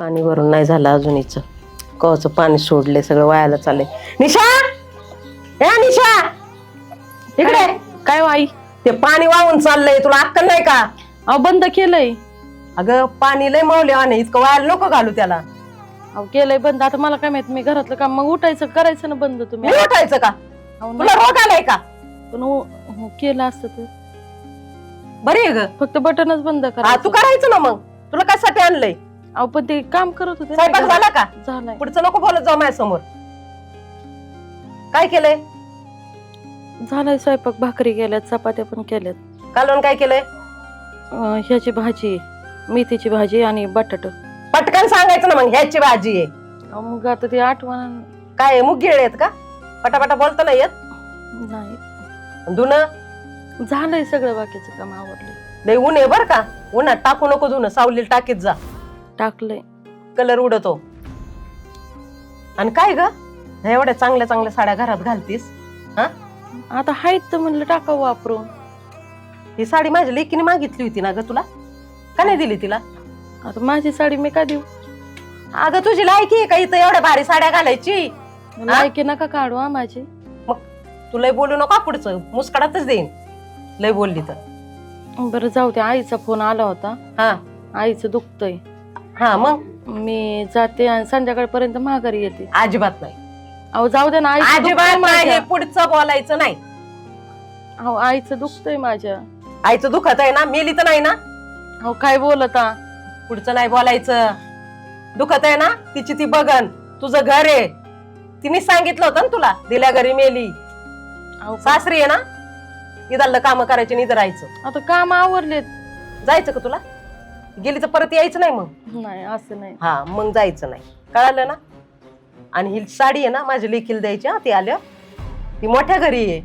पाणी भरून नाही झालं अजून हिचं. कवाचं पाणी सोडले सगळं वायाला चाललंय. निशा ए निशा इकडे. काय आई? ते पाणी वाहून चाललंय, तुला अक्कल नाही का? अहो बंद केलंय. अगं पाणी लय मौल्य आणि इतकं वायाला नको घालू त्याला. अहो केलंय बंद. आता मला काय माहित, मी घरातलं काम मग उठायचं करायचं ना बंद तुम्ही. मी उठायचं का? अहो, तुला रोग आलाय का? पण केलं असतं तर बरी आहे ग. फक्त बटनच बंद हा करा. तू करायचं ना मग. तुला कशासाठी आणलंय? अहो पण ते काम करत होते. स्वयंपाक झाला का? झालाय. पुढचं नको बोलत जाऊ माझ्या समोर. काय केलंय? झालाय स्वयंपाक. भाकरी केल्यात, चपात्या पण केल्यात. कालवण काय केलंय? ह्याची भाजी, मेथीची भाजी आणि बटाट. पटकन सांगायचं ना मग. ह्याची भाजी आहे. मग आता ते आठवण काय मुग गिळे आहेत का? पटापटा बोलता नाही येत? नाही. धुणं झालंय सगळं, बाकीचं काम आवडलं. लय ऊन आहे बर का. उन्हात टाकू नको धुणं, सावलीला टाकीत जा. टाकलंय. कलर उडतो. आणि काय ग, ह्या एवढ्या चांगल्या चांगल्या साड्या घरात घालतीस? हा आता हायत तर म्हणलं टाकावं वापरून. ही साडी माझ्या लेकीने मागितली होती ना ग तुला, का नाही दिली तिला? आता माझी साडी मी का देऊ? अगं तुझी लायकी आहे का इथं एवढ्या भारी साड्या घालायची? लायकी नका काढू हा माझी. मग तू लय बोलू नका, पुढचं मुस्कडातच देईन लय बोलली तर. बरं जाऊ दे. आईचा फोन आला होता. हा आईचं दुखतंय. हा मग मी जाते आणि संध्याकाळपर्यंत माघारी येते. अजिबात नाही. अहो जाऊ दे ना. अजिबात नाही. पुढचं बोलायचं नाही. अहो आईचं दुखतंय माझ्या. आईचं दुखत आहे ना? मेली तर नाही ना? अहो काय बोलता? पुढचं नाही बोलायचं. दुखत आहे ना? तिची ती बघन. तुझं घर आहे. तिने सांगितलं होतं ना तुला, दिल्या घरी मेली. अहो सासरी आहे ना? इथलं काम करायचे, इथं राहायचं. आता काम आवरलेत. जायचं का तुला? गेली तर परत यायचं नाही मग. नाही असं नाही. हा मग जायचं नाही, कळालं ना? आणि ही साडी आहे ना माझ्या लेकीला द्यायची. ती आल्या, ती मोठ्या घरी आहे.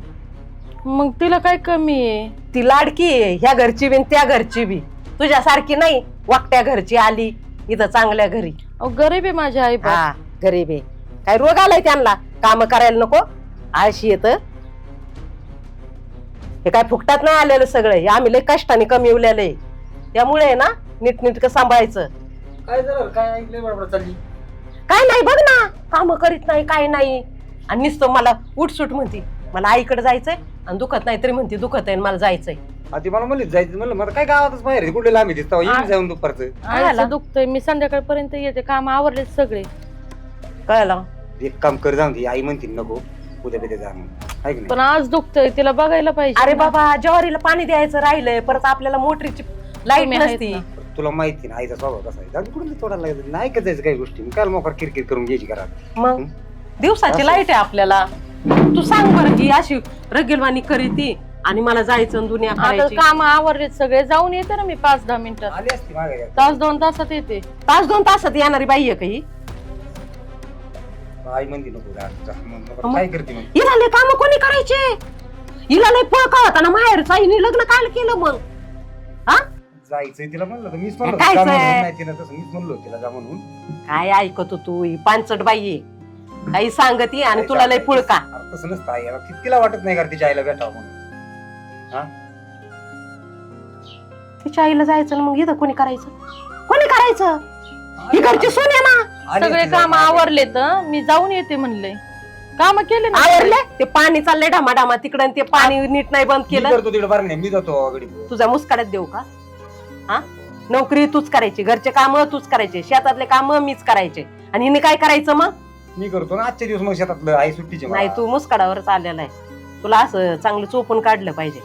मग तिला काय कमी आहे? ती लाडकी आहे, ह्या घरची बी त्या घरची बी. तुझ्यासारखी नाही वाकट्या घरची आली इथं चांगल्या घरी. अहो गरीब आहे माझी आई. हा गरीब आहे. काय रोग आलाय त्यांना? काम करायला नको, आळशी येत. हे काय फुकटात नाही आलेलं सगळं. हे आम्ही लय कष्टाने कमिवलेलं आहे. त्यामुळे ना नीटनीटकं सांभाळायचं. काय झालं? काय ऐकलंय बरोबर चालली? काय नाही बघ ना, काम करीत नाही काय नाही. आणि नुसतं मला उठसूट म्हणती, मला आईकडे जायचंय. आणि दुखत नाही तरी म्हणते दुखत आहे मला जायचंय. आधी मला म्हणली जायचं, म्हणलं मला काय गावातच बाहेर कुठे लांबी दिसता येईल जाऊन दुपारचं. आईचं दुखतंय. मी संध्याकाळपर्यंत येते. काम आवरलेत सगळे. कळलं? एक काम कर जाऊन दे. आई म्हणते नको उद्या बिद्या जा म्हणून, आहे की नाही? पण आज दुखतंय, तिला बघायला पाहिजे. अरे बाबा, ज्वारीला पाणी द्यायचं राहिलंय. परत आपल्याला मोटरीची लाईट तुम्ही आहेत नसती. ना. तुला माहिती ना आईचा स्वभाव कसा आहे. जाऊन कुठून तोडायला लागत नाही ऐकत जायचं काही गोष्टी. मी काल मोकार किरकिर करून घ्यायची घरात. मग दिवसाची लाईट आहे आपल्याला. तू सांग बरं, ही अशी रगेलवाणी करीती आणि मला जायचं दुनिया आता करायची. काम आवरलेत सगळे. जाऊन येते ना मी 5-10 मिनिटात. आली असती मागे. तास 2 तासात येते. तास 2 तासात येणारी बाई आहे का ही? आई म्हणते नको जा म्हणून काय करते मग? हिला लय काम कोणी करायचे? हिला लय पळका होता ना माहेरचा. हिने लग्न काल केलं मग? हा जायचंय तिला म्हणलं तर मीच म्हणलो काय जा जाय? म्हणून. नाही तिला तसं मीच म्हणलो तिला जा म्हणून. काय ऐकतो तू? ही पांचट बाई आहे. काही सांगती आणि तुला लय पुळका. अरे तसं नसतं आई. याला तिला वाटत नाही का तिच्या आईला भेटावं म्हणून? हा तिच्या आईला जायचं ना मग इथं कोणी करायचं? कोणी करायचं? ही घरची सून आहे ना. आली सगळे असती काम जाऊन. आवरलेत. मी जाऊन येते म्हणले. काम केले ना. आवरले? ते पाणी चाललंय ढामाढामा तिकडं. ते पाणी नीट नाही बंद मी केलं. करतो तिकडे बार नाही. मी जातो अगडी. तुझ्या मुस्काड्यात देऊ का? हा नोकरी तूच करायची, घरचे काम तूच करायचे, शेतातले काम मीच करायचे. आणि हिने काय करायचं मग? मी करतो ना आजच्या दिवस मग शेतातलं. आई सुट्टीचे मला. नाही, तू मुस्काडावरच आलेला आहे. तुला असं चांगलं चोपून काढलं पाहिजे.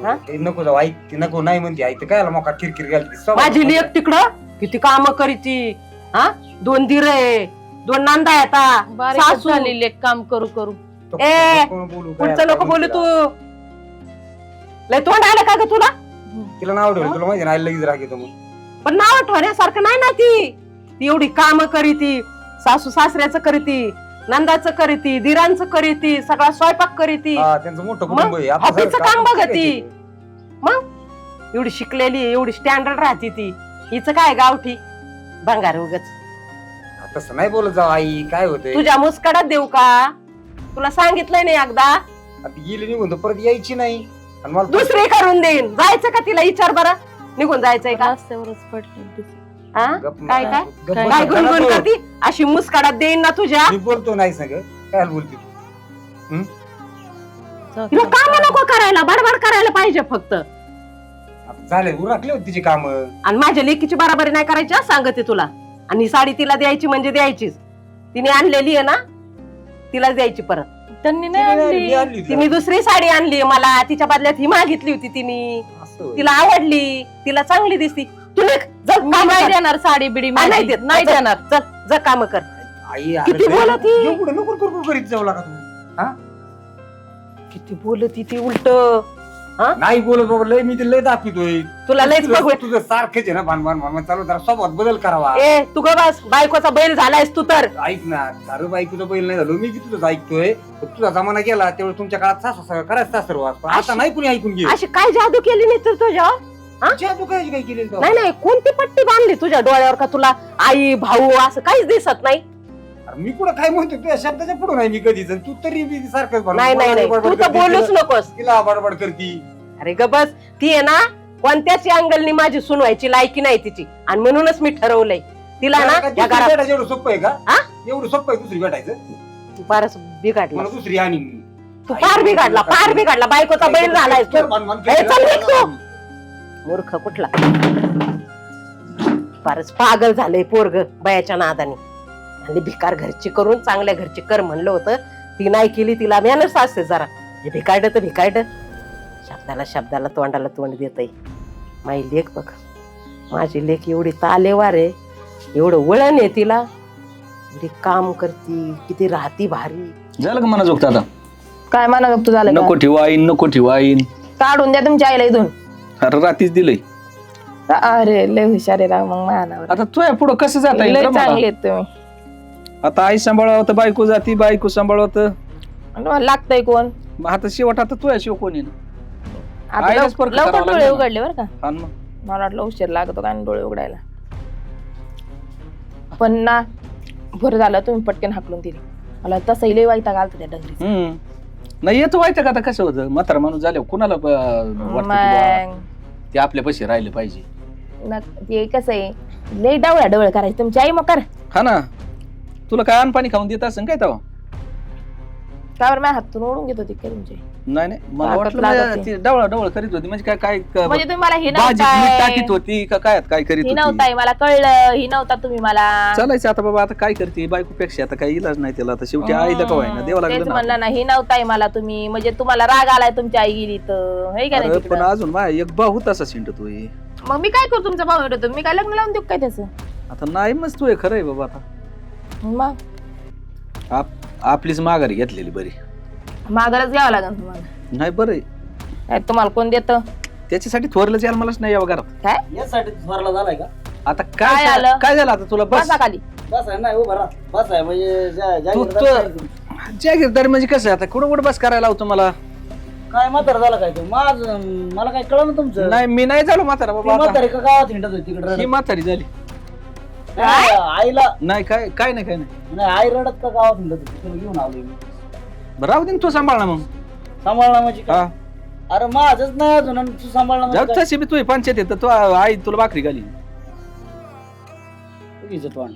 हा? ते नको जाऊ आई. ती नको नाही म्हणते आई. तर काय मोका किरकिर घालते. माझी लेक तिकडं किती काम करीती. हा 2 दिर आहे, 2 नांदा येता, बारीक सासू. झालेली एक काम करू करू. ए, पुढचं नको बोलू तू. लय तोंड आलं का ग तुला? तिला नाव ठेवलं. तुला माहिती ना आई लगेच राग येतो मग. पण नाव ठेवण्यासारखं नाही ना ती. ती एवढी काम करीती, सासू सासऱ्याचं करीती, नंदाचं करीती, दिरांचं करीती, सगळा स्वयंपाक करीती. हा, त्यांचं मोठं कुटुंब आहे. आता ऑफिसचं सारखं काम आपण बघती. मग एवढी शिकलेली, एवढी स्टँडर्ड राहते ती. हिचं काय गावठी भंगार उगच. तसं नाही बोलत जाऊ आई. काय होतंय? तुझ्या मुस्कडात देऊ का? तुला सांगितलंय नाही एकदा? आता गेली निघून तर परत यायची नाही. आणि मला दुसरी करून देईन. जायचं का तिला? विचार बरं. निघून जायचंय का? रस्त्यावरच पडले. हा? गप- काय काय गप- काय? गप- काय गप- गुणगुण गप- करती अशी मुस्काडात देईन ना तुझ्या मी बोलतो नाही सगळं काय बोलते तू? तिला काम नको करायला बडबड करायला पाहिजे फक्त आता झाले उरकले होते तिची काम आणि माझ्या लेकीची बराबरी नाही करायची हा, सांगते तुला आणि ही साडी तिला द्यायची म्हणजे द्यायचीच तिने आणलेली आहे ना तिला द्यायची परत त्यांनी नाही आणली. तिने दुसरी साडी आणली मला तिच्या बदल्यात ही मागितली होती तिने तिला आवडली तिला चांगली दिसती तुला मी नाही देणार साडी बिडी नाही माझी. देत नाही देणार जा काम कर आई किती बोलत ही? एवढं नको करू करीत जाऊ लागा तू हा किती बोलती ती उलट नाही बोलत बाबा लय मी ते लय दाखवितोय तुला लयच बघू तुझं सारखंच आहे ना भान चालू जरा सोबत बदल करावा ए तू ग बस बायकोचा बैल झालायस तू तर ऐक ना सारं बायकोचं बैल नाही झालो मी बी तुझं ऐकतोय पण तुझा जमाना गेला तेवढं तुमच्या काळात सासू करायचं सासरवास पण आता नाही कुणी ऐकून घे अशी काय जादू केली नाही तर तुझ्यावर तू काय केलेलं नाही नाही कोणती पट्टी बांधली तुझ्या डोळ्यावर का तुला आई भाऊ असं काहीच दिसत नाही मी कुठं काय म्हणतो तुझ्या शब्दाच्या पुढे नाही मी कधीच तू तरी बी सारखंच म्हणून नाही नाही नाही बडबड तू तर करती, बोलूच नकोस तिला बडबड करती अरे ग बस ती आहे ना कोणत्याच अँगलनी माझी सुनवायची लायकी नाही तिची आणि म्हणूनच मी ठरवलंय तिला ना काय या दुसरी घरात भेटायचं एवढं सोपं आहे का हा? एवढं सोपं आहे दुसरी भेटायचं तू फारच बिघडला मला दुसरी आणि तू फार बिघडला बायकोचा बैल झालाय तू ए, चल निघ तू. मूर्ख कुठला फारच पागल झालंय पोरग बयाच्या नादाने आणि भिकार घरची करून चांगल्या घरची कर म्हणलं होतं ती नाही केली तिला मॅनर्स असते जरा हे भिकारड तर भिकारड शब्दाला तोंडाला तोंड देतय माझी लेख बघ माझी लेख एवढी तालेवार आहे एवढं वळण आहे तिला एवढी काम करती किती राहती भारी झालं का मना जोगत आता काय म्हणा तू झालं का? नको ठेवाईन काढून द्या तुमच्या आईला इथून अरे रात्रीच दिलंय अरे लय हुशार आहे राव मग मानावर आता तुझ्या पुढं कसं जाता लय येईल रे मला? चांगले आहेत तुम्ही आता आई सांभाळवत बायको जाती बायको सांभाळवत आणि मला लागतंय कोण आता शेवट आता तुझ्या शिव कोणी ना आता आईलाच परत लवकर करावं डोळे लागेल. उघडले बरं का हा ना मग. मला वाटलं उशीर लागतो का डोळे उघडायला पण ना बरं झालं तुम्ही पटकन हाकलून दिली मला तसंही लय वाईटा घालतो त्या डंगरीचा नाही येतो व्हायचं का आता कसं होतं म्हातारा माणूस झाल्यावर कुणाला वाटतं की बा, मग ते आपल्या पैसे राहिले पाहिजे ते कसं आहे लय डावळा डवळ करायचं तुमची आई मग कर हा ना तुला काय अन्न पाणी खाऊन देत असं काय तेव्हा त्यावर माझ्या हातून ओढून घेत होती काय तुमची नाही मला ताकद वाटलं लागत ती डवळा डवळ करीत होती म्हणजे काय म्हणजे तुम्ही मला ही भाजीत मीठ टाकीत नव्हताय होती का काय करीत ही होती नव्हताय मला कळलं ही नव्हता तुम्ही मला चालायचं आता बाबा आता काय करते बायकोपेक्षा आता काही इलाज नाही त्याला आता शेवटी आईला का व्हायना देवा तेच लागलं ना म्हणलं ना ही नव्हताय मला तुम्ही म्हणजे तुम्हाला राग आलाय तुमची आई गेली तर हे का नाही अरे, पण तिकडं? अजून माझा एक भाऊ तसा शिंडतोय मग मी काय करू तुमचा भाऊ होतो मी काय लग्न लावून देऊ काय त्याचं आता नाही मग तू खरं आहे बाबा आता मग आपलीच माघारी घेतलेली बरी माघारच घ्यावं लागेल तुम्हाला नाही बरं आहे. काय तुम्हाला कोण देत त्याच्यासाठी थोरलंच यायला मलाच नाही यावं घरात काय यासाठी स्वरला झालाय का आता काय काय आलं? काय झालं आता तुला बस बसा खाली बस आहे नाही उभा राहा बस आहे म्हणजे तू जागीरदारी म्हणजे कसं आहे आता कुठं बस करायला लावतो मला काय म्हातारा झाला काय तू माझ मला काय कळलं ना तुमचं नाही मी नाही झालो म्हातारा ती बाबा आता. म्हातारी का गावात हिंडत होती ही तिकडे म्हातारी झाली आईला नाही काय नाही नाही आई रडत का गावात हिंडत होती तुला घेऊन आलोय मी बरं राहू दे ना तू सांभाळ ना मग सांभाळणं म्हणजे हा काय अरे माझच नाही अजून आणि तू सांभाळणं म्हणजे जाऊ काय? तशी बी तुझी पंचायत येतं तू आई तुला भाकरी घाली तुझं तोंड.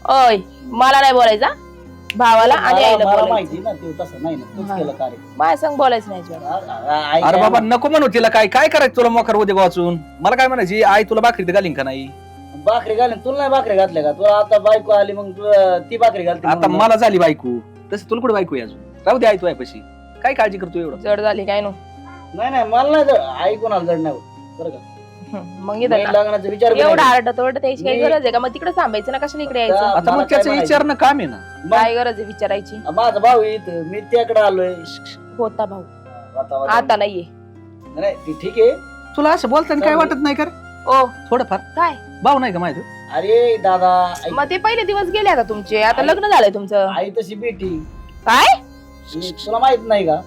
ओय मला नाही बोलायचा भावाला आणि आईला मला बोलायचं माहिती ना ते तसं नाही ना तूच हा. केलं कार्य माझ्या संग बोलायचं नाही अजिबात. आई अरे काय बाबा नको म्हणू तिला काय करायचं तुला मोकर उद्या वाचून मला काय म्हणायची आई तुला भाकरी घालीन का नाही भाकरी घालीन तुला नाही भाकरी घातल्या का तुला आता बायको आली मग तुला ती भाकरी घालते आता म्हणून. मला झाली बायको तसं तुला कुठे बायको आहे अजून राहू दे आई तू पशी काय काळजी करतो एवढं जड झाली काय नो नाही मला नाही जड आई कोणाला जड नाही होत. बरं का मग इथं मी ना. लग्नाचा विचार बी एवढं नाही आरडत ओरडत यायची काही मी- गरज आहे का मग तिकडे थांबायचं ना कशाला इकडे यायचं आता आता मग मला त्याचं काय विचारणं काम आहे ना केलं. काय गरज आहे विचारायची मग माझा भाऊ इथं मी त्याकडे आलोय होता भाऊ आता आता नाहीये नाही ती ठीक आहे तुला असं बोलताना काय वाटत नाही का रे? ओ थोडंफार काय भाऊ नाही का माहिती अरे दादा मग ते पहिले दिवस गेले आता तुमचे आता लग्न झालंय तुमचं आई तशी बेटी काय तुला माहित नाही का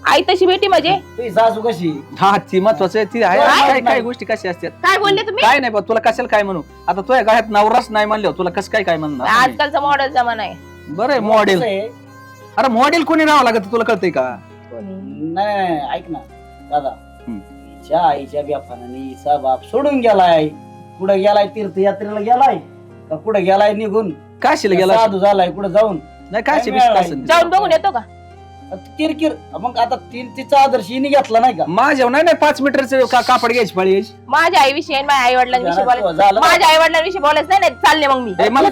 आई तशी भेटी म्हणजे तुझी सासू कशी हा ती महत्वाचं आहे ती आहे काय? काय काय गोष्टी कशा असतात काय बोलले तुम्ही काय नाही बा तुला कशाला काय म्हणू आता तुझ्या गळ्यात नवराच नाही म्हणलं तुला कसं काय म्हणणार आजकालचा मॉडेल जमाना आहे बरं मॉडेल कसं आहे? अरे मॉडेल कोणी राहावं लागत तुला कळतंय का कोणी नाही ऐक ना दादा हम्म. तिच्या आईच्या व्यापाराने हिचा बाप सोडून गेलाय कुठं गेलाय तीर्थयात्रेला गेलाय का कुठं गेलाय निघून काशीला गेला साधू झालाय कुठं जाऊन नाही काशी काय मिळालं? बिशी जाऊन बघून येतो का? किरकिर मग आता तिचा आदर्श हिने घेतला नाही का माझ्या नाही नाही 5 मीटरचं कापड घ्यायची पाळी यायची माझ्या आईविषयी आणि माझ्या आई वडिलांविषयी बोलायचं. झालं माझ्या आई वडिलांविषयी बोलायचं नाही चालले मग मी. ए, मला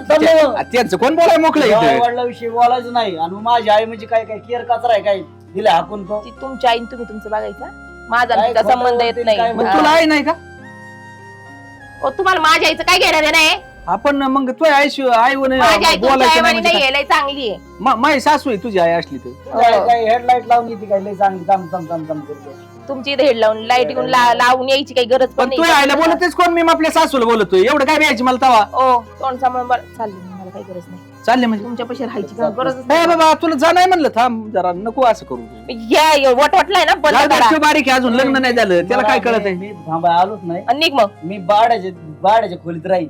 त्यांचं कोण बोलाय मोकळं इथं वडिलाविषयी बोलायचं नाही आणि मग माझी आई म्हणजे काय काय केअर कचरा आहे काय दिले हाकून तो ती तुमची आई आणि तुम्ही तुमचं बघायचं. माझा काय तिचा संबंध खोटं येत बोलते, नाही. काय मग तुला आहे नाही का ओ, तुम्हाला माझ्या आईचं काय घेणार नाही? आपण मग तू आई माझी आई तुमच्या बोलायचं आई नाही म्हणजे नाही लय चांगली आहे. माझी सासू आहे तुझी आई असली तर काय हेडलाईट लावून येते काय लय चांगली चम चम चम चम करते तुमची इथे हेड लावून लाईट घेऊन लावून यायची काही गरज पण पण तू आईला बोलतेस कोण मी आपल्या सासूला बोलतोय एवढं काय द्यायची मला तवा ओ तोंड सांभाळून चालली मला काही गरज नाही. चालले म्हणजे तुमच्या पैसे राहायची काही गरजच ए नाही. बाबा तुला जा नाही म्हणलं थांब जरा नको असं करू वटवटलाय ना बंद जाऊ दे, करा. तो बारीक आहे अजून लग्न नाही झालं त्याला काय कळत आहे मी थांबा आलोच नाही आणि निघ मग. मी बाड्याच्या खोलीत राहील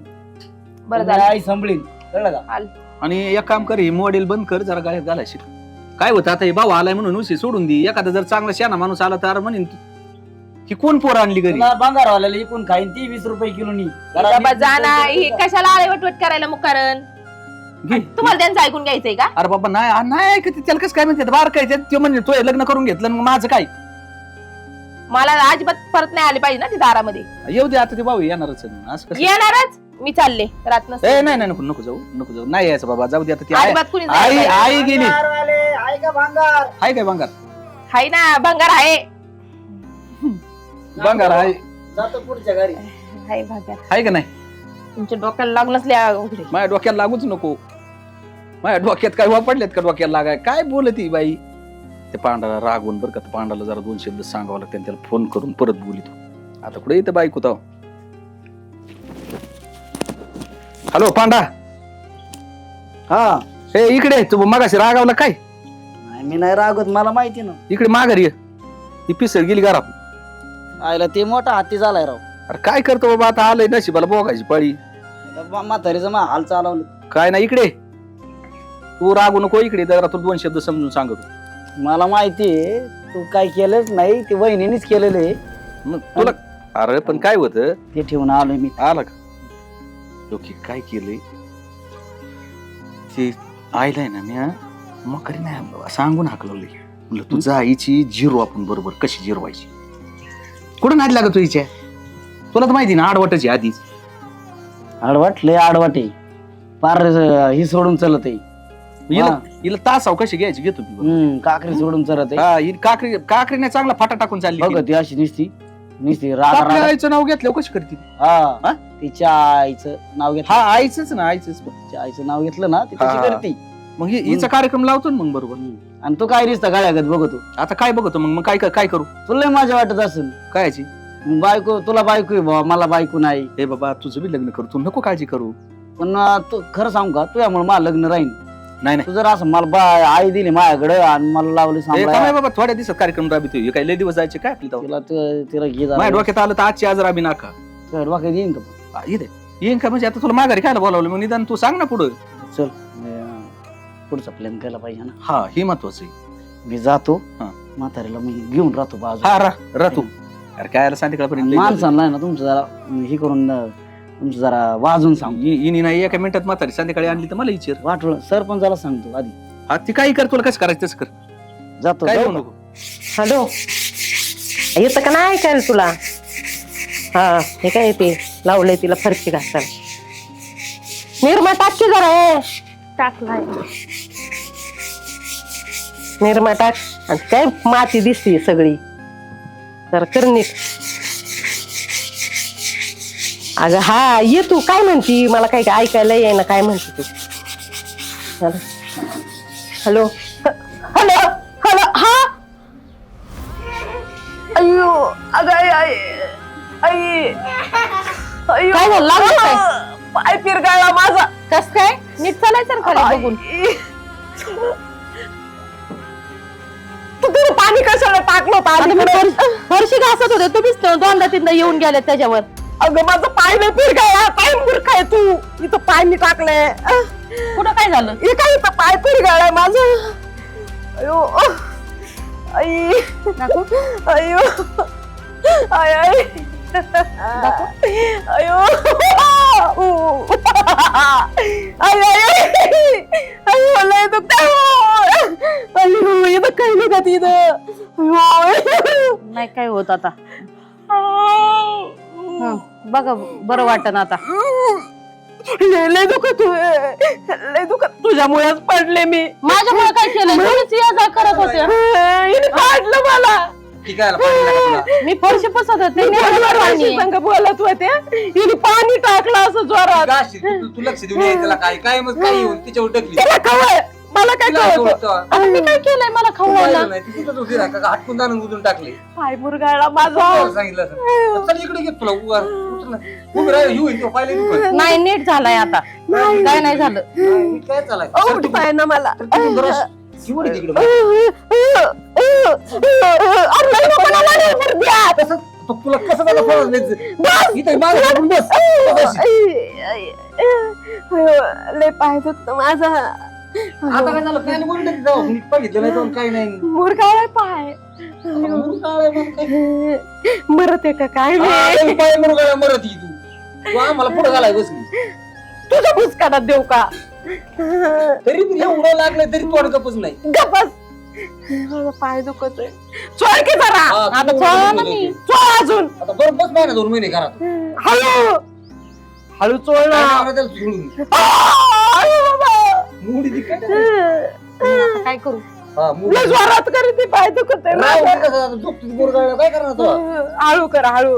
बरं मी झालं. आई सांभाळीन कळलं का आणि एक काम कर हे मॉडेल बंद कर जरा गाड्यात घालाय शिक काय होतं आता हे भाऊ आलाय म्हणून उशी सोडून दे एखादा जर चांगला शाना माणूस आला तर म्हणेन ही कोण पोर आणली घरी तुला भंगारवाल्याला इकून खाईन ती 20 रुपये किलो नी बाबा जाना हे कशाला आले वटवट करायला मग कारण घे. तुम्हाला त्यांचं ऐकून घ्यायचंय का? अरे बाबा नाही नाही ऐकत त्याला कसं काय म्हणते बार काय ते म्हणजे तो लग्न करून घेतलं मग माझं काय मला अजिबात परत नाही आले पाहिजे ना ते दारामध्ये. येऊ दे आता ते भाऊ येणारच आहे ना. असं कसं येणारच मी चालले रात ए नाही नाही नको जाऊ नाही यायचं बाबा जाऊ दे आता ती अजिबात कुणी आई गेली आहे का भांगार हाय काय बंगार हाय ना भंगार आहे. बंगार आहे जातो पुढच्या घरी हाय भंगार हाय का नाही तुमच्या डोक्याला लागूनच उघडे. माझ्या डोक्याला लागूच नको माझ्या डोक्यात काय वापरलेत का डोक्याला लागाय काय बोलती बाई ते पांडाला रागवून बरं का पांडाला जरा 2 शब्द सांगावं लागते त्याला फोन करून परत बोलितो आता कुठे येतं बाईक होता हॅलो पांडा हा हे इकडे तू मगाशी रागावला काय नाही मी नाही रागवत मला माहिती ना इकडे माघारी ये ही पिसळ गेली घरात आयला ते मोठा हाती झालाय राव अरे काय करतो बाबा आता आलंय नशिबाला बोगायची पळी म्हातारीचं मग हाल चालवलं काय ना इकडे तू रागू नको इकडे जरा तू 2 शब्द समजून सांगतो मला माहितीये तू काय केलंच नाही ते वहिनीनेच केलेलं आहे मग तुला अरे पण काय होतं ते ठेवून आलोय मी आला का ओके काय केलंय ते आईलाय ना मी मग करी नाही सांगून हाकलवलंय म्हणलं तुझ्या आईची जिरो आपण बरोबर कशी जिरवायची कुठं नाही लागत तू हिच्या तुला तर माहिती ना आडवाटाची आधीच आडवाट लय आडवाटे पार ही सोडून चलत आहे हिला तासाव कशी घ्यायची घेतो मी काकरी सोडून चलत आहे हा ही काकरीने चांगला फाटा टाकून चालली बघ ती अशी निसती राग आपल्या आईचं नाव घेतलं कशी करते हा तिच्या आईचं नाव घेतलं हा आईच ना आईच तिच्या आईचं नाव घेतलं ना ती तशी हा. करते मग हिचा कार्यक्रम लावतो ना मग बरोबर आणि तू काय रिस्ता गाड्यागत बघतो आता काय बघतो मग काय काय करू तुला लय माझ्या वाटत असेल कायची बायको तुला बायको आहे बाबा मला बायको नाही हे बाबा तुझं बी लग्न करू तू नको काळजी करू पण तू खरं सांगू का तुझ्यामुळे मला लग्न राहील नाही नाही तू जर असं मला आई दिली माझ्याकडे आणि मला लावली हे सांभाळायला, काय बाबा थोड्या दिवसात कार्यक्रम राबवतोय हे काय लय दिवस जायचे काय आपली तेव्हा? तिला घे माझ्या डोक्यात आलं तर आजची आज राबी नाका तुझ्या डोक्यात येईन का येते येईन का म्हणजे आता तुला माघारी खायला बोलावलं मग निदान तू सांग ना पुढं चल पुढचा प्लॅन केला पाहिजे ना हा हे महत्वाचं आहे मी जातो हा. म्हातारीला मी घेऊन राहतो बाजू हा रा तू अरे काय संध्याकाळपर्यंत माणसांना आहे ना तुमचं जरा हे करून तुमचं जरा वाजून सांग येणी नाही एका मिनिटात म्हातारी संध्याकाळी आणली तर मला विचार वाटलं सरपंचाला सांगतो आधी हा ती काही कर तुला कसं करायचं तसं कर जातो काय जाऊ म्हणू का? नको हॅलो येतं का नाही ऐकायला तुला हा हे काय येते लावलंय तिला फरशी घासायला निर्मा टाक की जरा टाकलाय निर्मा टाक आणि काय माती दिसते सगळी तर कर नीट अगं हा ये तू काय म्हणती मला काय काय ऐकायला येईना काय म्हणते तू हॅलो हॅलो हॅलो हा अयो अगं आई आई आई अयो काय झालं? लागलं काय? पाय पिरगाळला माझा कस काय नीट चालायचं ना खाली बघून. तू तिने पाणी कशाला टाकलं आता मी फरशी घासत होते तुम्हीच 2दा-3दा येऊन गेले त्याच्यावर. अगं माझं पाय नाही पिरगाळला काय मूर्ख आहे तू इथं पाय मी टाकलंय कुठं काय झालं? हे काय इथं पाय पिरगाळलाय माझं अयो आई काकू? अयो आय आय अयो अयो लय दुखतंय. अयो इथं काही नाही का तिथं. नाही काय होत आता. बघा बरं वाटत आता. लय दुखत लय दुखत. तुझ्यामुळेच पडले मी. माझ्यामुळे काय केलं तुम्हीच या करत होते. हिने काढलं मला. ठीक आहे पाणी नका तुला. मी फरशी पसत होते. संग बोलत होते हिने पाणी टाकलं असं जोरात. का अशी? तू लक्ष देऊन ये त्याला काय काय मग काही येऊन तिच्यावर टकली त्याला खवळ. मला काय कळत. आता मी काय केलंय मला खाऊ नाही तिथं होती ना का हटकून जाणून उधून टाकले पाय मुरगाळला माझा. सांगितलं असं. चल इकडे घे तुला उभं उभं राह येऊ इथे पाहिलं नाही नीट झालाय आता. काय नाही झालं. काय चालाय उठताय ना मला. शिवडी तिकडे तुला कसं झालं फळच इथे मागे लागून बस. लय पाय दुखत माझा. आता काय झालं काय बोलत जाऊ नीट बघितलं नाही जाऊन काही नाही मुरगाळाय पाय. मरत आहे का काय नाही. पाय मुरगाळ्या मरत ही तू आम्हाला पुढे घालाय बसली. तुझ्या भुसकानात देऊ का. तरी तुला एवढं लागलं तरी तोड गपच नाही. गपस. माझा पाय दुखत आहे. चोळ की जरा. आता चोळा ना मी. चोळ अजून. आता बरं बस नाही ना 2 महिने घरात हळू हळू चोळ ना. मुडी ती काय आता काय करू. हा मुडी जोरात करी ती पाय दुखत आहे राव माझा. कसं झोपती मुरगाळ्या काय करणार तो हळू कर हळू.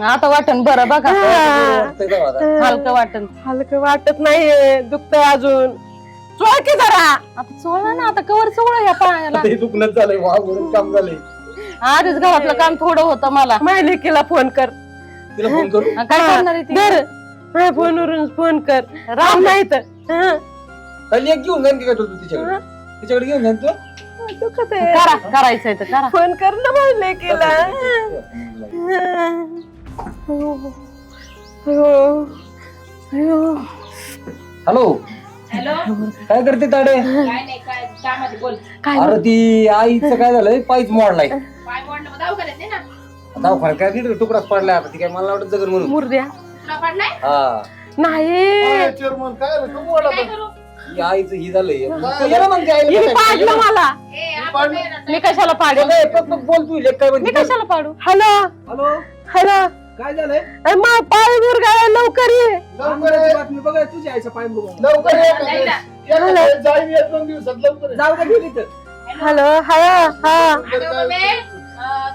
आता वाटन बरं बघा. हलकं वाटन. हलकं वाटत नाहीये. दुखतंय अजून. चोळ की जरा. आता चोळा ना. आता कवर चोळा या पायाला. ते दुखणं झालंय वाघ काम झालंय. आधीच घरातलं काम थोडं होतं मला. माझ्या लेकीला फोन कर. तिला फोन करू काय करणार आहे ती. धर. माझ्या फोनवरून फोन कर. राम नाही तर. खाली एक घेऊन जाईन की काय तू तिच्याकडे घेऊन जाईन तू दुखत आहे. करा करायचंय तर करा. फोन कर ना माझ्या लेकीला. हॅलो काय करते ताडे. अरे ती आईचं काय झालंय पायच मोडलाय. दवाखान्यात काय नीट तुकडाच पडलाय. आता ती काय मला वाटत जगन म्हणून मुर्द्या हा नाही. चेअरमन काय रे, तू बोला बरं. ही आईचं ही झालंय ये ना मग ते हिने पाडलं मला. मी कशाला पाडू. बोल तू लेक काय मी म्हणते कशाला पाडू. Hello hello hello. काय झालंय मा पाय मुरगाळा लवकर ये. लवकर ये. बातमी बघा तुझ्या आईचा पाय लवकर ये. जाईन 1-2 दिवसात लवकर ये. जाऊ दे घेऊन इथं. हॅलो हा हा.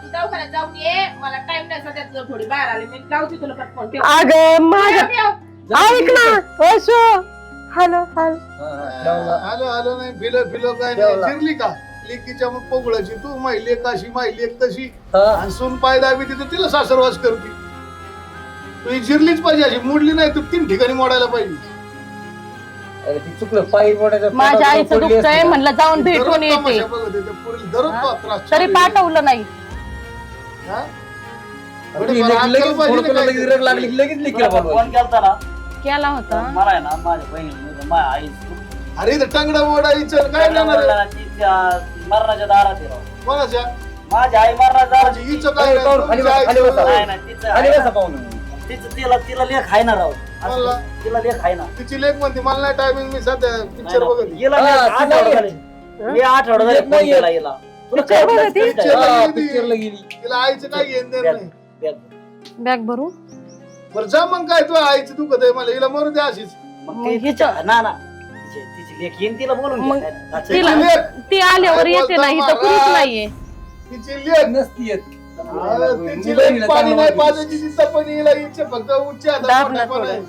तू दवाखान्यात जाऊन ये. मला टाइम नाही सध्या थोडी बाहेर आली. मी लावते तुला पटकन. ठेव. अगं माझ्या ऐक ना. असो. Hello hello. आलो आलो नाही फिलो काय नाही. फिरली का लेकीच्या मग पगुळाची तू माहिली एक अशी माहिली एक तशी आणि सून पाय दाबी तिथे तिला सासरवास करते. तू ही जिरलीच पाहिजे अशी मोडली नाही तू 3 ठिकाणी मोडायला पाहिजे. अरे ती चुकलं पाय मोडायचं. माझ्या आईचं दुखतंय म्हणलं जाऊन भेटून दररोज येते. तमाशा बघत येते. पोरीला दररोज तो त्रास तरी चालू आहे. पाठवलं नाही. हा? लगेच फोन केला, लगेच रग लागली की लगेच लेकीला बोलवायचं. फोन केलता ना केला होता. मला आहे ना माझ्या बहिणी माझ्या आई अरे इथं टांगडा मोडायचं काय नेणार आहे? मरणाच्या दारात आहे राव. कोणाच्या माझी आई मरणाच्या दारात म्हणजे हिचं काय नाही, खाली तुमच्या बसा, खाली आईचं बसा. काय? नाही ना तिचं खाली आहे बसा ना. पाहून. तिला लेख आहे ना राव. मला? तिला लेख आहे ना. तिची लेख म्हणते मला नाही टायमिंग मी सध्या पिक्चर बघत आहे. गेला हा, लेख तिला 8 लेख. झाले. मी 8 झाले लेख फोन नाही केला हिला. तुला पिक्चर काय बघत आहे? माहिती काय? हा, पिक्चरला गेली. तिला आईचं काय घेणं देणं नाही. बॅग भरू. बरं जा मग काय तू आईचं दुखत आहे मला हिला मरू दे अशीच. मग ते तिच्या- ना ना तिची लेख येईन तिला बोलून मग घे. तिला तिची लेक. ती आल्यावर येते ना. इथं कुणीच नाहीये. तिची लेख. नसती येत. तिची लेख पाणी नाही पाजायची तिचं पण हिला इच्छा फक्त उच्च हातात दाबलं मोठा पण आहे.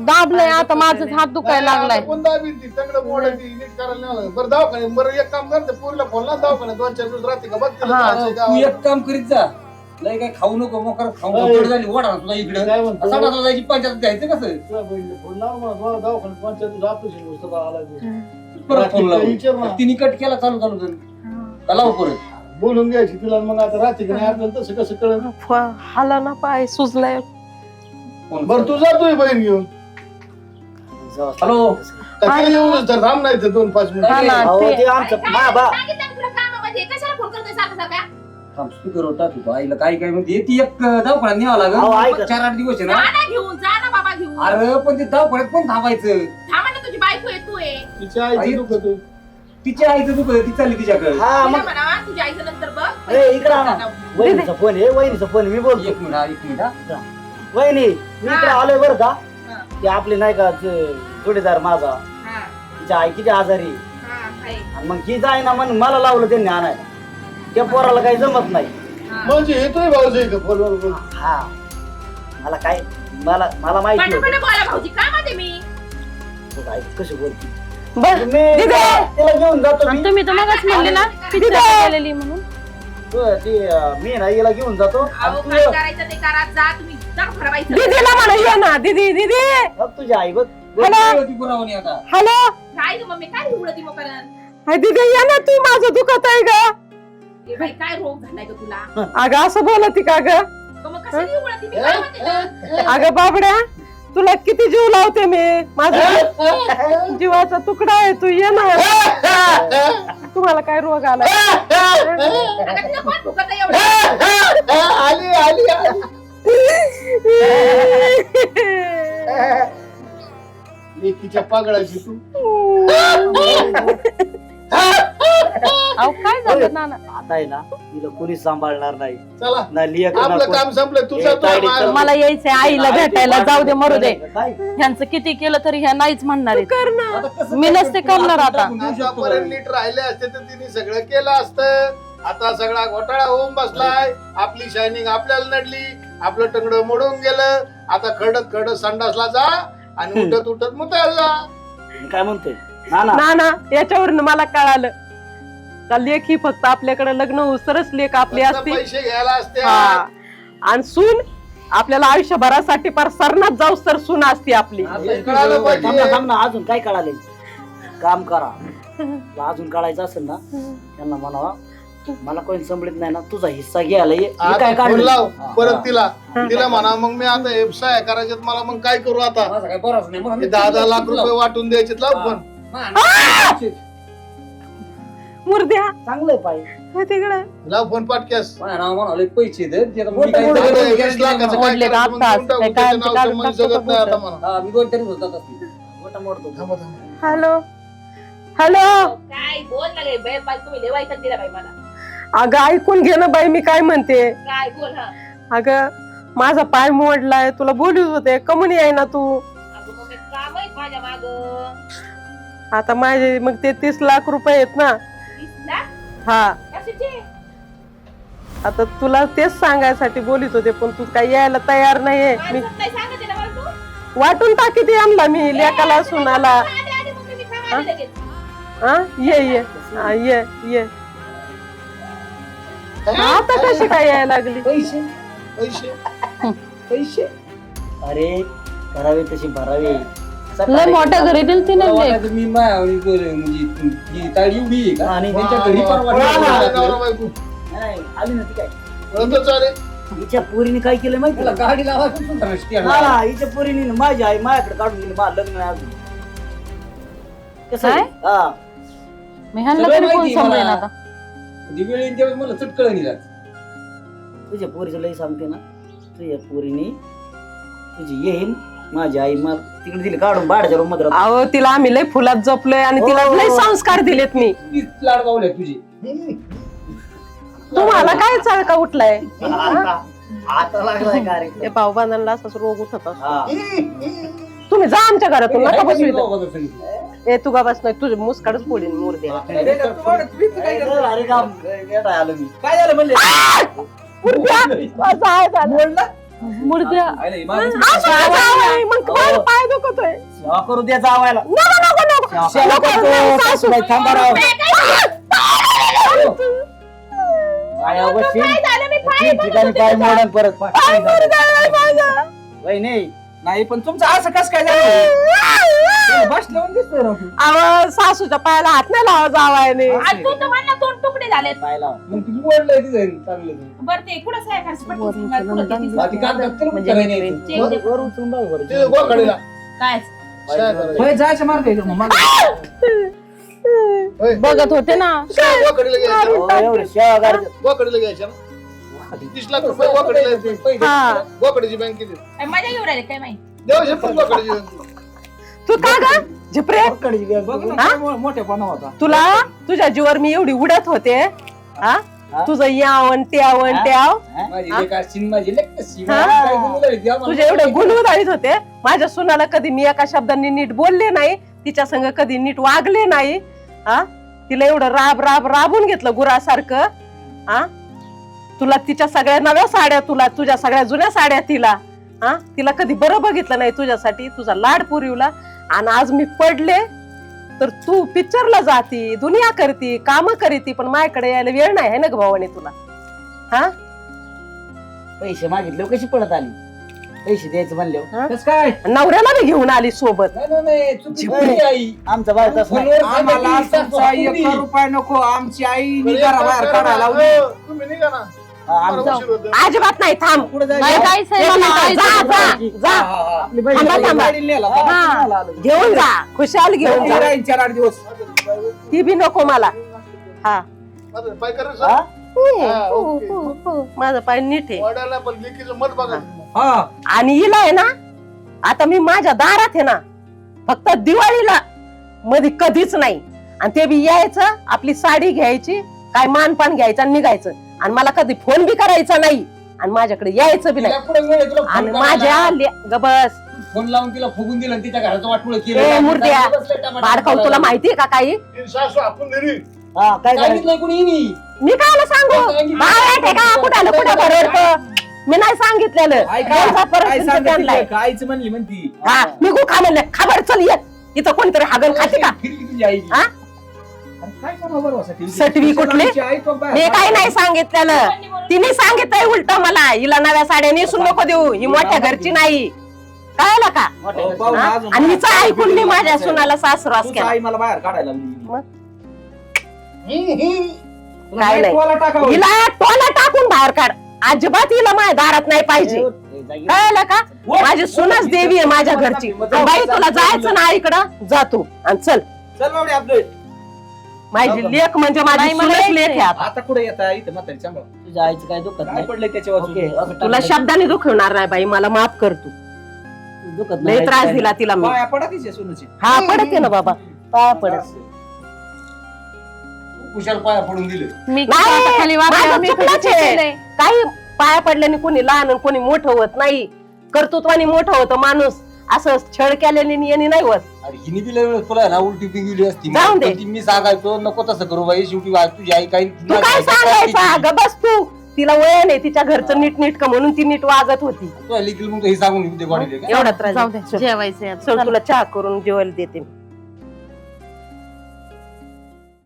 दाबलंय आता माझं हात दुखायला लागलाय. आता कोण दाबील ती तंगडं मोडायची नीट करायला नाही लागलं. बरं दवाखान्यात बरं एक काम कर पोरीला फोन लाव दवाखान्यात 2-4 दिवस राहते का बघ तिला हा. त्रास आहे का? तू एक काम करीत जा. लय काय खाऊ नको मोकर खाऊ अय. नको झाली ओढा तुला इकडे काय म्हणतो? सडा जायची पंचायत घ्यायचं कसं तुझ्या बहिणीला फोन लाव मला दवाखान्यात 5-4 दिवस ऑपरेशन होतं आला परत फोन विचार ना. लावून तिने कट केला चालू चालू का लाव परत बोलून घ्यायची तिला मग आता राहते की नाही आपल्याला तसं कसं कळलं. हाला ना पाय सुजलाय. फोन बरं तू जातोय बहीण घेऊन हॅलो. काय येऊनच तर थांब नाही तर 2-5 हा ना, मिनिट अहो, ते- ते आमचं मा बा सांगितलं ना तुला कामामध्ये सारखं सारखा स्पीकर होता तू आईला काही काय म्हणते ती एक दवाखान्यात न्यावं अहो, ऐका. लागेल 4-8 दिवस आहे ना. जा ना घेऊन जा ना बाबा घेऊन अरे पण ते दवाखान्यात पण थांबायचं. थांबा ना तुझी बायको आहे तू आहे तिच्या आईची दुखत आहे. तिच्या आईचं दुखत ती चालली तिच्याकडे. हा तिला मग म्हणा तुझ्या आईचं नंतर बघ ए, इकडं आणा. वहिनीचा फोन आहे वहिनीचा फोन मी बोलतो एक मिनिट हा. वहिनी मी इकडे आलोय बरं का हा. ते आपले नाही का ते जोडीदार माझा हा, तिच्या आई किती आजारी हा, आहे. आणि मग ही जाय ना म्हणून मला लावलं त्यांनी आणायला त्या पोराला काही जमत नाही हा. म्हणजे येतोय भाऊजी का फोनवर बोल. हा मला काय मला माहिती होतं. पटापट बोला भाऊजी काय म्हणते मी बघ, आई कशी बोलती बर मी तिला घेऊन जातो मी तुम्ही तर मगच म्हणले ना पिक्चर गेलेली म्हणून. मी ना हिला घेऊन जातो अहो आणि काय करायचं ते करा जा तुम्ही जा फरवायचं दीदीला म्हणा ये ना दीदी दीदी बघ तुझी आई बघ ती पुरावणी आता. हॅलो काय ग मम्मी काय उघडती मग करत हाय दीदी ये ना तू माझं दुखत आहे ग ए बाई काय रोग झालाय ग तुला अगं असं बोलती का ग मग कशाने उघडती मी काय म्हणते ग? अगं बाबड्या तुला किती जीव लावते मी माझा जीवाचा तुकडा आहे तू ये ना तुम्हाला काय रोग आला अगं तिला कोण भुकत आहे एवढं आली आली आली लेकीच्या पागळाची तू अहो काय झालं नाना आता आहे ना तिला कोणी सांभाळणार नाही चला ना लिया आपलं काम संपलं तुझा तो मला यायचंय आईला भेटायला जाऊ दे मरू दे काय ह्यांचं किती केलं तरी ह्या नाहीच म्हणणार आहेत. कर ना आता कसं मी नसते करणार आता. आतापर्यंत नीट राहिले असते तर तिने सगळं केलं असतं. आता सगळा घोटाळा होऊन बसलाय. आपली शायनिंग आपल्याला नडली, आपलं टंगडं मोडून गेलं. आता खडत खडत संडासला जा आणि उठत उठत मुतायला जा. मी काय म्हणतोय नाना ना ना याच्यावरून मला कळालं का लेख ही फक्त आपल्याकडे लग्न होसरच लेख आपली फक्त असती पैसे घ्यायला असते. हा. आणि सून आपल्याला आयुष्यभरासाठी पर सरनात जाऊ तर सून असती आपली आपल्याला कळालं पाहिजे. थांब ना अजून काय कळाले काम करा तुला अजून काढायचं असेल ना त्यांना म्हणावा मला कोणी संभळत नाही ना तुझा हिस्सा घ्यायला ये मी आता काय फोन काढलं लाव परत तिला म्हणा मग मी आता व्यवसाय करायचे मला मग काय करू आता माझा काय बराच नाही म्हणून हे 10 लाख रुपये वाटून द्यायचे लाव पण मुर्द्या चांगलं आहे पाहिजे तिकडे लाव फोन पाटक्यास माझ्या नाव म्हणाले पैसे दे ते आता मी मोठं- काय मोठं- करतो, आता 20 guarantee लाखाचं नाही काय मोडले का करायचं मग आत्ताच? देऊन टाकू. काय त्याचं काढून नाव तर मला टाकतो जगत नाही आता कुठं? मला. हा, मी 2 तरी होतात असतील. मोठा मोडतो थांबा, थांबा. हॅलो हॅलो काय बोल ना गे बाई बाई तुम्ही लेवायचा दिला बाई मला अगं ऐकून घे ना बाई मी काय म्हणते काय बोल हा अगं माझा पाय मोडलाय तुला बोलत होते कमून आहे ना तू अगं मग काम आहे माझ्या माग आता माझे मग ते 30 लाख रुपये आहेत ना 20 लाख हा कशाचे आता तुला तेच सांगायसाठी बोलित होते पण तू काही यायला तयार नाहीये मी माणसात नाही सांगते ना मला तू वाटून टाकी ते आणला मी लेकाला सुनाला आधी आधी मग मी काम आली लगेच हा ये ये हा, ये ये आता कशी काय यायला लागली पैसे पैसे पैसे अरे करावे तशी भरावे लय मोठ्या घरी दिल ती मला ना वाटायचं मी म्हणजे ही ताडी एवढी आहे का? आणि त्यांच्या वा, घरी वा, परवानगी वा, नाही. वा, नवरा बायको. नाही आली ना ती काय कळतच अरे. हिच्या पोरीने काय केलं माहिती मला का? गाडी लावायची पण रस्ती आहे. ना, ना, हिच्या पोरीने ना माझी आई माझ्याकडे काढून गेली मला लग्न नाही अजून कसं आहे? हा मी ह्यांना सगळं तरी कोण माहिती सांभाळेन मला. आता ती वेळ येईन त्यावेळेस मला चटकळ निघाल. तुझ्या पोरीचं लई सांगते ना तुझ्या पोरीने तुझी येईन माझी आई मग तिकडे दिली काढून भाड्याच्या रूम मध्ये राहतो. अहो तिला आम्ही लय फुलात जपलोय आणि तिला हो. लय संस्कार दिलेत मी तीच लाड पावल्या तुझी. तुम्हाला काय चालका उठलाय आता लागलाय का रे ते भाऊ बांधांना असाच रोग उठत असतो हा. तुम्ही जा आमच्या घरातून नका बसू इथं. बघा सगळी. ए तू का बस नाही तुझे मुसकाडच पोडीन मोरदे अरे काम येता आलो मी काय झालं म्हणले मुर्द्या आयला ही माझी- मग माझा पाय दुखतोय सेवा करू द्या जावायला नको नको नको सेवा करतो सासूबाई थांबा राव पाया बसशील, तीन ठिकाणी पाय मोडन परत नाही नाही पण तुमचं असं कसं काय झालं बसल्यावर दिसतोय राव तू. अहो सासूच्या पायाला हात नाही लावा जावायने आणि तू तर म्हणला 2 तुकडे झालेत पाय लाव मग तुम्ही बोललंय तिथं चांगलं ते. बरं ते कुठं साय खास वरून उचलून बाकी कागद तर म्हणजे करायला नाही. वर- वर उचलून बघ बरं. ते गोखाडीला. काय शाळा करायची. होय, जायचं मार्ग आहे का मग? होय. बघत होते ना. वाकडीला घ्यायचं हो, एवढं शेवा गाडी वाकडीला घ्यायचं ना 30 लाख रुपये वाकडीला द्यायचे. हा. वाकडीची बँकेत काय मजा घेऊन राहिले काय माहिती देवाशी पण वाकडीची बँक. तू का ग झिपरे बघ ना, हा? काय मोठेपणा होता. तुला तुझ्या जीवर मी एवढी उडत होते हा हा? तुझं यावण त्यावण हा? त्याव माझी हा? लेक अशी, माझी लेक तशी. हा? काय गुणगुण आहे, द्या मला. तुझे एवढे गुण उधळीत होते माझ्या सुनाला कधी मी एका शब्दांनी नीट बोलले नाही तिच्या संग कधी नीट वागले नाही हा तिला एवढं राब राब राबून घेतलं गुरासारखं हा तुला तिच्या सगळ्या नव्या साड्या तुला तुझ्या सगळ्या जुन्या साड्या तिला हा तिला कधी बरं बघितलं नाही तुझ्यासाठी तुझा लाड पुरवला आणि आज मी पडले तर तू पिक्चरला जाती दुनिया करती काम करीती पण माझ्याकडे यायला वेळ नाही आहे ना ग भावाने तुला हा पैसे मागितले कशी पळत आली पैसे द्यायचं म्हणले कसं काय? नवऱ्याला बी घेऊन आली सोबत नाही, नाही, चुकी तुझी आई. आमचा बाळ तसं नाही. फोनवर आम्हाला सांगितली, तुमचा तुम्ही. 1 रुपया नको आमची आई बरं, एक निघाला काम बाहेर करा काढायला ना. लावली. हो, तुम्ही निघा ना हा, मला आमचा उशीर होतो. अजिबात नाही थांब पुढे जायचं. नाही जायचंय एक मला, मिनिट, जायचंय. जा जा जा हा, हा. आपली बहीण थांबा, गाडी- थांबा. गाडीला नेला होता. हा घेऊन जा खुशाल घेऊन जा राहील 4-8 दिवस. ती बी नको मला हा माझं पाय करा हा? सर हा, ओके. माझं पाय नीट आहे वडाला पण लेकीचं मत बघा हा. आणि हिला आहे ना आता मी माझ्या दारात आहे ना फक्त दिवाळीला मध्ये कधीच नाही आणि ते बी यायचं आपली साडी घ्यायची काय मानपान घ्यायचं आणि निघायचं आणि मला कधी फोन बी करायचा नाही आणि माझ्याकडे यायचं बी तिला नाही पुढे वेळ आहे, तुला फोन आणि करायला. माझ्या गबस फोन लावून तिला फुगून दिलं आणि तिच्या घराचं वाटोळं ए, केलं. मुर्द्या. बसले टमाटर बाडकाऊ तुला करायला. माहितीये का काही तीन सासू आपण घरी हा, काय करायचं सांगितलंय कुणी मी. मी काय सांगू बाळाट आहे का कुठाला कुठं भरवतो मी नाही सांगितलेलं ऐका, त्यांचा परत काय तुमचं सांगते त्यांना आहे. ती? आईचं म्हणली म्हणती हा निघू खा म्हणलं खबर चल येत इथं कोणीतरी हागण खाते का फिरली तुझी आई. हा? अरे काय कोणावर भरोसा ठेवली? सटवी कुठली? आमची आई तो बाहेर मी काही नाही सांगितलेलं तिने सांगितलंय उलट मला हिला नव्या साड्या नेसून नको देऊ ही मोठ्या घरची नाही कळलं का मोठ्या हो, घरची. पाहू ना हा? अजून. आणि हिचं ऐकून मी माझ्या सुनाला सासरास तुझी केला आई मला बाहेर काढायला लावली. मग? तुला काय नाही. टोला टाकावं. हिला टोला टाकून बाहेर काढ अजिबात हिला माझ्या दारात नाही पाहिजे ए, जागी. कळलं का माझी सुनच देवी आहे माझ्या घरची आणि बाई तुला जायचं ना आईकडं जातो आणि चल चल बावडे आपलं. माझी लेख म्हणजे माझी नाही, मला सुनच लेख आहे यायचंय. आता. आता कुठे येता इथं म्हातारी सांभाळ. तुझ्या आईचं काय दुखत काय नाही पडलंय त्याच्या ओके वाचून? असं तुला टाकायचं. शब्दाने दुखवणार नाही बाई मला माफ कर तू दुखत लय नाही त्रास दिला तिला मी पाया पडा तिच्या सुनेची. हा पडते ना बाबा पाया पडत कुशाल पाया पडून दिले. मी नाही, आता खाली वाकले, माझं मी चुकलंच कधीच आहे. केलंय. काही पाया पडल्याने कोणी लहान आणि कोणी मोठं होत नाही कर्तृत्वाने मोठं होतं माणूस असं छळ केल्याने यांनी नाही होत अरे हिने बी लय वेळेस तुला ना उलटी पिंगली असती. जाऊन दे. पण ती मी सांगायचो नको तसं करू बाई शेवटी तुझी आई काही तू काय सांगायचा ग बस तू तिला वय नाही तिच्या घरचं नीट नीट का म्हणून ती नीट वागत होती तुला लिखील मग हे सांगून येऊ दे गोडीले का? एवढा त्रास जाऊ दे आहे. चल. जेवायचंय आता. चल तुला चहा करून जेवायला देते मी.